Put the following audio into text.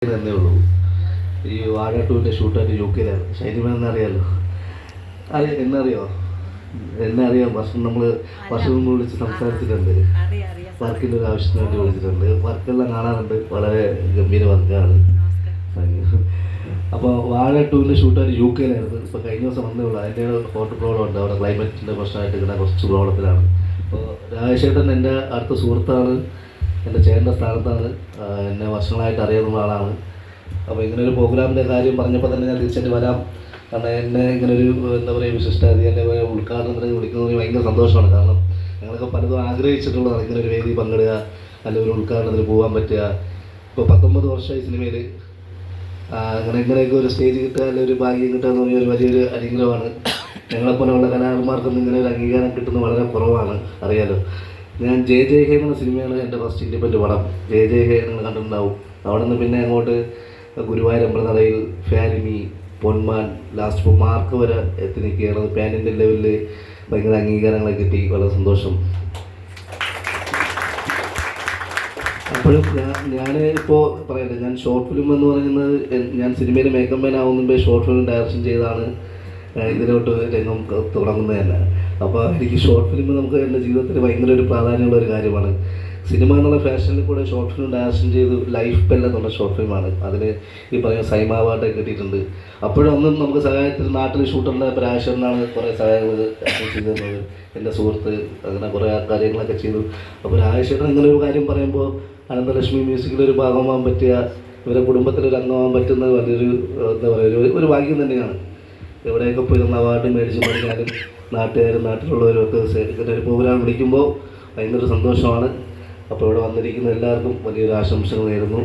എന്നേ ഉള്ളൂ. ഈ വാഴ ടൂവിൻ്റെ ഷൂട്ടായിട്ട് UK-ലാണ്. ഷൈനിമ എന്നറിയാമല്ലോ. എന്നറിയോ? എന്നെ അറിയാം. വർഷം മുമ്പ് വിളിച്ച് സംസാരിച്ചിട്ടുണ്ട്. വർക്കിൻ്റെ ഒരു ആവശ്യത്തിന് വേണ്ടി വിളിച്ചിട്ടുണ്ട്. വർക്കെല്ലാം കാണാറുണ്ട്. വളരെ ഗംഭീര വർക്കാണ്. അപ്പോൾ വാഴ ടൂവിൻ്റെ ഷൂട്ടായിട്ട് UK-ലായിരുന്നു. ഇപ്പോൾ കഴിഞ്ഞ ദിവസം വന്നേ ഉള്ളൂ. അതിൻ്റെ ഫോട്ടോ പ്രോബ്ലം ഉണ്ട്. അവിടെ ക്ലൈമറ്റിൻ്റെ പ്രശ്നമായിട്ട് ഇങ്ങനെ കുറച്ച് പ്രോബ്ലത്തിലാണ്. അപ്പോൾ രാജേഷേട്ടൻ എൻ്റെ അടുത്ത സുഹൃത്താണ്. എൻ്റെ ചേട്ടൻ്റെ സ്ഥാനത്താണ്. എന്നെ വർഷങ്ങളായിട്ട് അറിയാവുന്ന ആളാണ്. അപ്പോൾ ഇങ്ങനൊരു പ്രോഗ്രാമിൻ്റെ കാര്യം പറഞ്ഞപ്പോൾ തന്നെ ഞാൻ തീർച്ചയായിട്ടും വരാം. കാരണം എന്നെ ഇങ്ങനൊരു എന്താ പറയുക വിശിഷ്ടാതിഥി എന്നെ ഉദ്ഘാടനത്തിന് വിളിക്കുന്നതിന് ഭയങ്കര സന്തോഷമാണ്. കാരണം ഞങ്ങളൊക്കെ പലതും ആഗ്രഹിച്ചിട്ടുള്ളതാണ് ഇങ്ങനൊരു വേദി പങ്കിടുക, അല്ലെങ്കിൽ ഒരു ഉദ്ഘാടനത്തിന് പോകാൻ പറ്റുക. ഇപ്പോൾ 19 വർഷമായി സിനിമയിൽ. ഇങ്ങനെയൊക്കെ ഒരു സ്റ്റേജ് കിട്ടുക, അല്ലെങ്കിൽ ഒരു ഭാഗ്യം കിട്ടുക എന്ന് പറഞ്ഞാൽ ഒരു വലിയൊരു അനുഗ്രഹമാണ്. ഞങ്ങളെപ്പോലെയുള്ള കലാകാരന്മാർക്കൊന്നും ഇങ്ങനെ ഒരു അംഗീകാരം കിട്ടുന്നത് വളരെ കുറവാണ്, അറിയാലോ. ഞാൻ ജയ ജയ ഹേ എന്ന സിനിമയാണ് എൻ്റെ ഫസ്റ്റ് ഇൻഡിപെൻഡൻറ്റ് പടം. ജയ ജയ ഹേ നിങ്ങൾ കണ്ടിട്ടുണ്ടാവും. അവിടെ നിന്ന് പിന്നെ അങ്ങോട്ട് ഗുരുവായൂർ അമ്പലനടയിൽ, ഫാരിമി, പൊന്മാൻ, ലാസ്റ്റ് ഇപ്പോൾ മാർക്ക് വരെ എത്തി നിൽക്കുകയാണ്. പാൻ ഇന്ത്യൻ ലെവലിൽ ഭയങ്കര അംഗീകാരങ്ങളൊക്കെ കിട്ടി. വളരെ സന്തോഷം. അപ്പോഴും ഞാൻ ഇപ്പോൾ പറയട്ടെ, ഞാൻ ഷോർട്ട് ഫിലിം എന്ന് പറയുന്നത് ഞാൻ സിനിമയിൽ മേക്കപ്പ് മാൻ ആവുന്നുമ്പേ ഷോർട്ട് ഫിലിം ഡയറക്ഷൻ ചെയ്താണ് ഇതിലോട്ട് രംഗം തുടങ്ങുന്നത് തന്നെ. അപ്പോൾ എനിക്ക് ഷോർട്ട് ഫിലിം നമുക്ക് എൻ്റെ ജീവിതത്തിൽ ഭയങ്കര ഒരു പ്രാധാന്യമുള്ള ഒരു കാര്യമാണ്. സിനിമ എന്നുള്ള ഫാഷനിൽ കൂടെ ഷോർട്ട് ഫിലിം ഡയറക്ഷൻ ചെയ്ത് ലൈഫ് പെൽ എന്നുള്ള ഷോർട്ട് ഫിലിമാണ്. അതിന് ഈ പറയുന്ന സൈമ അവാർഡൊക്കെ കിട്ടിയിട്ടുണ്ട്. അപ്പോഴും അന്നും നമുക്ക് സഹായത്തിൽ നാട്ടിൽ ഷൂട്ടറിൻ്റെ രാജേഷേട്ടനാണ് കുറേ സഹായങ്ങൾ ചെയ്തു തന്നത്. എൻ്റെ സുഹൃത്ത് അങ്ങനെ കുറേ കാര്യങ്ങളൊക്കെ ചെയ്തു. അപ്പോൾ രാജേഷേട്ടൻ ഇങ്ങനെ ഒരു കാര്യം പറയുമ്പോൾ അനന്തലക്ഷ്മി മ്യൂസിക്കിലൊരു ഭാഗമാകാൻ പറ്റിയ, ഇവരുടെ കുടുംബത്തിലൊരു അംഗമാകാൻ പറ്റുന്നത് വലിയൊരു എന്താ പറയുക ഒരു ഭാഗ്യം തന്നെയാണ്. എവിടെയൊക്കെ പോയി നമ്മൾ അവാർഡ് മേടിച്ച് പറഞ്ഞാലും നാട്ടുകാരും നാട്ടിലുള്ളവരും ഒക്കെ ഇങ്ങനെ ഒരു പ്രോഗ്രാം വിളിക്കുമ്പോൾ ഭയങ്കര സന്തോഷമാണ്. അപ്പോൾ ഇവിടെ വന്നിരിക്കുന്ന എല്ലാവർക്കും വലിയൊരു ആശംസകൾ നേരുന്നു.